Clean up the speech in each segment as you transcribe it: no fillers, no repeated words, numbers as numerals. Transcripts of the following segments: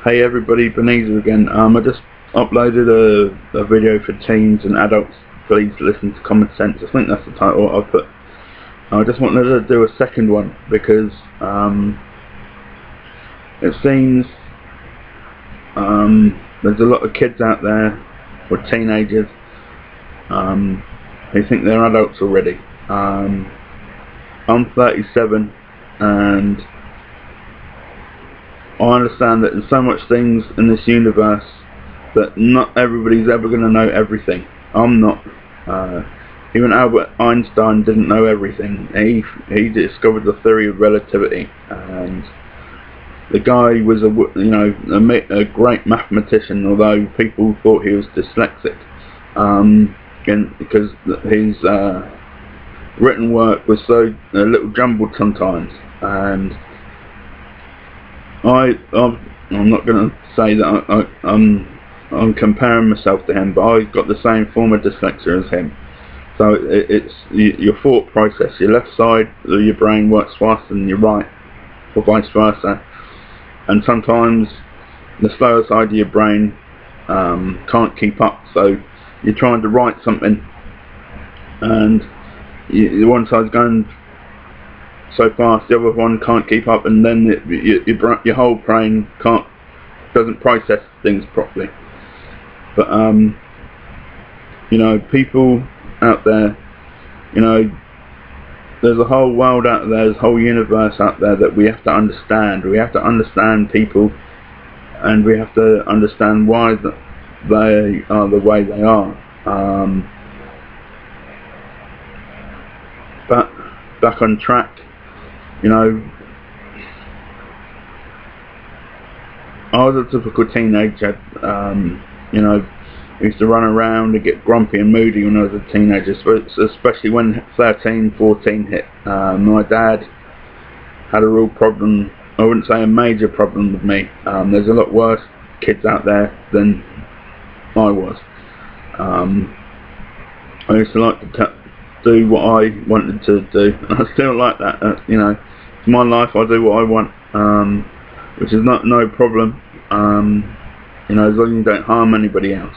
Hey everybody, Benezer again. I just uploaded a video for teens and adults. Please listen to Common Sense. I think that's the title I put. I just wanted to do a second one because it seems there's a lot of kids out there, or teenagers, who think they're adults already. I'm 37 and I understand that there's so much things in this universe that not everybody's ever going to know everything. I'm not. Even Albert Einstein didn't know everything. He discovered the theory of relativity, and the guy was a great mathematician. Although people thought he was dyslexic, because his written work was so a little jumbled sometimes. And I'm not going to say that I'm comparing myself to him, but I got the same form of dyslexia as him. So it's your thought process. Your left side of your brain works faster than your right, or vice versa. And sometimes the slower side of your brain can't keep up. So you're trying to write something, and one side's going so fast, the other one can't keep up, and then your whole brain doesn't process things properly. But people out there, there's a whole world out there, there's a whole universe out there that we have to understand. We have to understand people, and we have to understand why they are the way they are. But back on track. I was a typical teenager. Used to run around and get grumpy and moody when I was a teenager, especially when 13, 14 hit. My dad had a real problem. I wouldn't say a major problem with me. There's a lot worse kids out there than I was. I used to like to do what I wanted to do, and I still like that. It's my life. I do what I want, which is no problem. As long as you don't harm anybody else.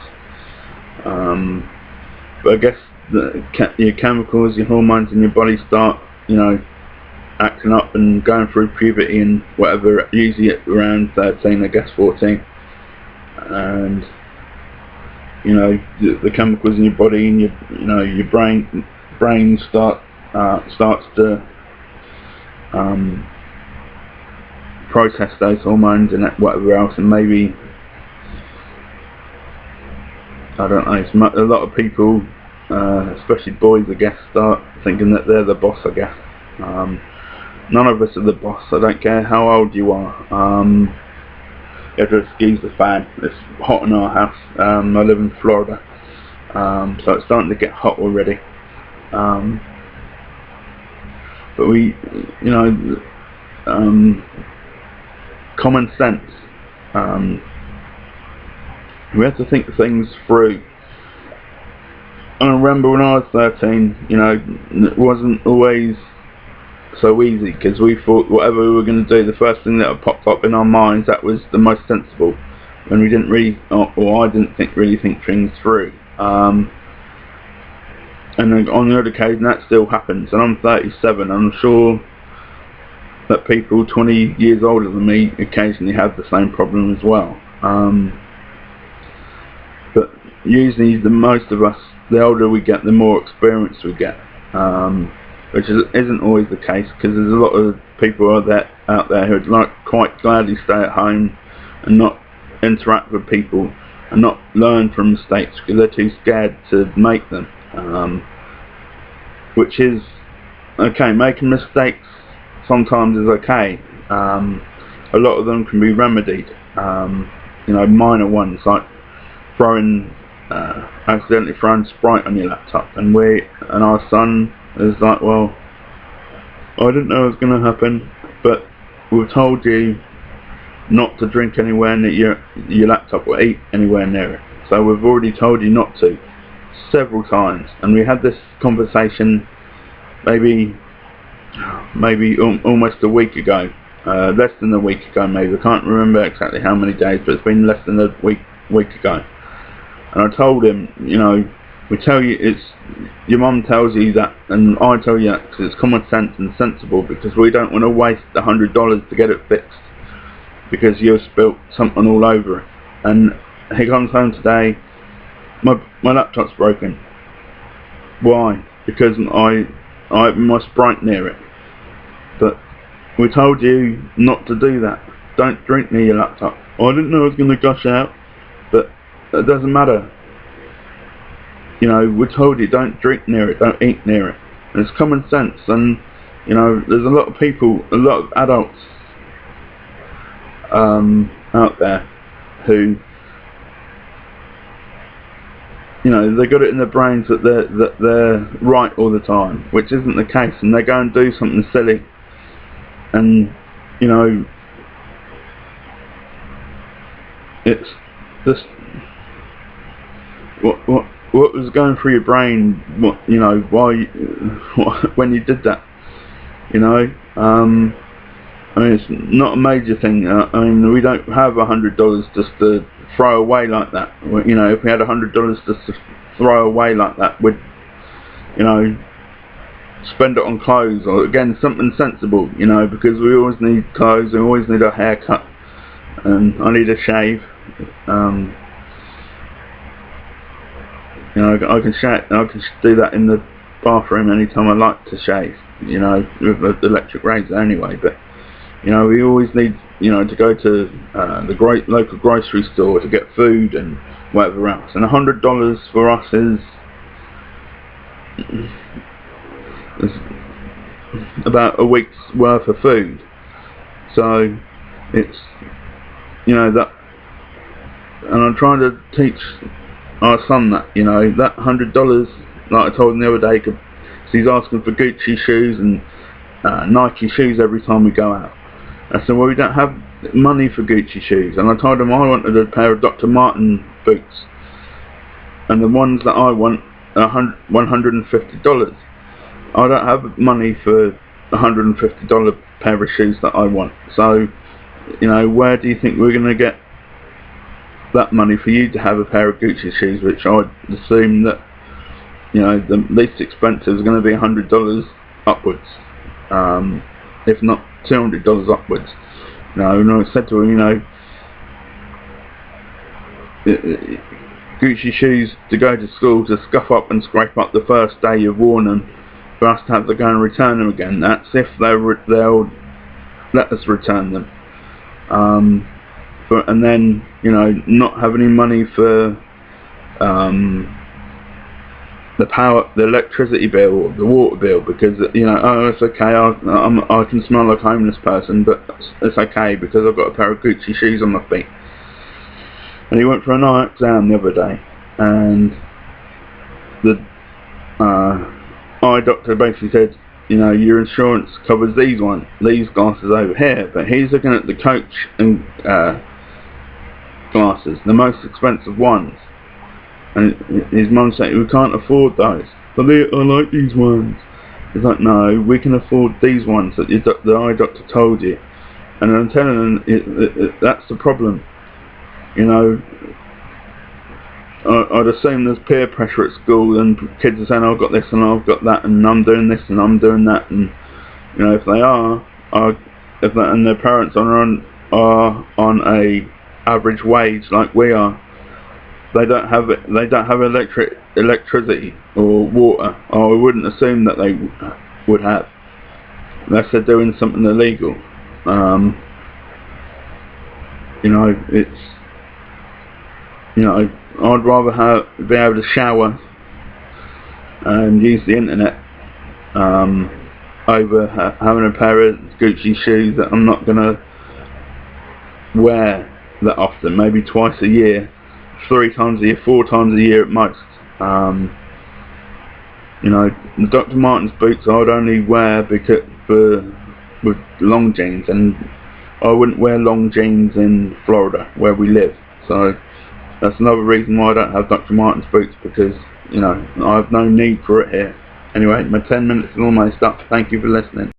But I guess your chemicals, your hormones in your body start, acting up and going through puberty and whatever. Usually around 13, I guess 14, and the chemicals in your body and your brain starts to process those hormones and whatever else, and maybe, I don't know, a lot of people, especially boys, I guess, start thinking that they're the boss, I guess. None of us are the boss. I don't care how old you are. You have to excuse the fan. It's hot in our house. I live in Florida, so it's starting to get hot already. But common sense. We have to think things through. I remember when I was 13, it wasn't always so easy, because we thought whatever we were going to do, the first thing that popped up in our minds, that was the most sensible, when we didn't really, or I didn't really think things through. And then on the other occasion, that still happens. And I'm 37, and I'm sure that people 20 years older than me occasionally have the same problem as well. But usually, most of us, the older we get, the more experience we get, which isn't always the case, because there's a lot of people out there who would quite gladly stay at home and not interact with people and not learn from mistakes because they're too scared to make them. Which is okay. Making mistakes sometimes is okay. A lot of them can be remedied. Minor ones, like accidentally throwing Sprite on your laptop, and our son is like, well, I didn't know it was going to happen, but we've told you not to drink anywhere near your laptop or eat anywhere near it. So we've already told you not to several times, and we had this conversation maybe almost a week ago, less than a week ago maybe. I can't remember exactly how many days, but it's been less than a week ago. And I told him, you know, we tell you, it's your mum tells you that, and I tell you that because it's common sense and sensible, because we don't want to waste $100 to get it fixed because you've spilt something all over it. And he comes home today, my laptop's broken. Why? Because I have my Sprite near it. But we told you not to do that. Don't drink near your laptop. I didn't know I was going to gush out, but it doesn't matter. You know, we told you don't drink near it, don't eat near it. And it's common sense, and you know, there's a lot of people, a lot of adults out there who, you know, they got it in their brains that they're right all the time, which isn't the case, and they go and do something silly, and you know, it's just what was going through your brain, you know, why when you did that, you know. I mean, it's not a major thing. I mean, we don't have $100 just to throw away like that. You know, if we had $100 just to throw away like that, we'd, you know, spend it on clothes, or again something sensible, you know, because we always need clothes, we always need a haircut, and I need a shave. You know, I can do that in the bathroom anytime I like to shave, you know, with the electric razor anyway. But you know, we always need, you know, to go to the local grocery store to get food and whatever else. And $100 for us is about a week's worth of food. So it's, you know, that, and I'm trying to teach our son that, you know, that $100, like I told him the other day, so he's asking for Gucci shoes and Nike shoes every time we go out. I said, well, we don't have money for Gucci shoes, and I told him I wanted a pair of Dr. Martin boots, and the ones that I want are $150. I don't have money for a $150 pair of shoes that I want. So, you know, where do you think we're going to get that money for you to have a pair of Gucci shoes, which I'd assume that, you know, the least expensive is going to be $100 upwards, if not $200 upwards. You know, and I said to him, you know, Gucci shoes to go to school, to scuff up and scrape up the first day you've worn them, for us to have to go and return them again. That's if they'll let us return them. And then, you know, not have any money for the electricity bill or the water bill, because, you know, oh, it's okay, I can smell like a homeless person, but it's okay because I've got a pair of Gucci shoes on my feet. And he went for an eye exam the other day, and the eye doctor basically said, you know, your insurance covers these glasses over here, but he's looking at the Coach and glasses, the most expensive ones, and his mum said, we can't afford those. But I like these ones. He's like, no, we can afford these ones that the eye doctor told you. And I'm telling him, that's the problem. You know, I'd assume there's peer pressure at school, and kids are saying, I've got this and I've got that, and I'm doing this and I'm doing that, and you know, if they are, and their parents are on a average wage like we are, they don't have electricity or water, or I wouldn't assume that they would have, unless they're doing something illegal. You know, it's, you know, I'd rather be able to shower and use the internet over having a pair of Gucci shoes that I'm not gonna wear that often, maybe twice a year, 3 times a year, 4 times a year at most. You know, the Dr. Martens boots I'd only wear with long jeans, and I wouldn't wear long jeans in Florida where we live. So that's another reason why I don't have Dr. Martens boots, because, you know, I have no need for it here. Anyway, my 10 minutes is almost up. Thank you for listening.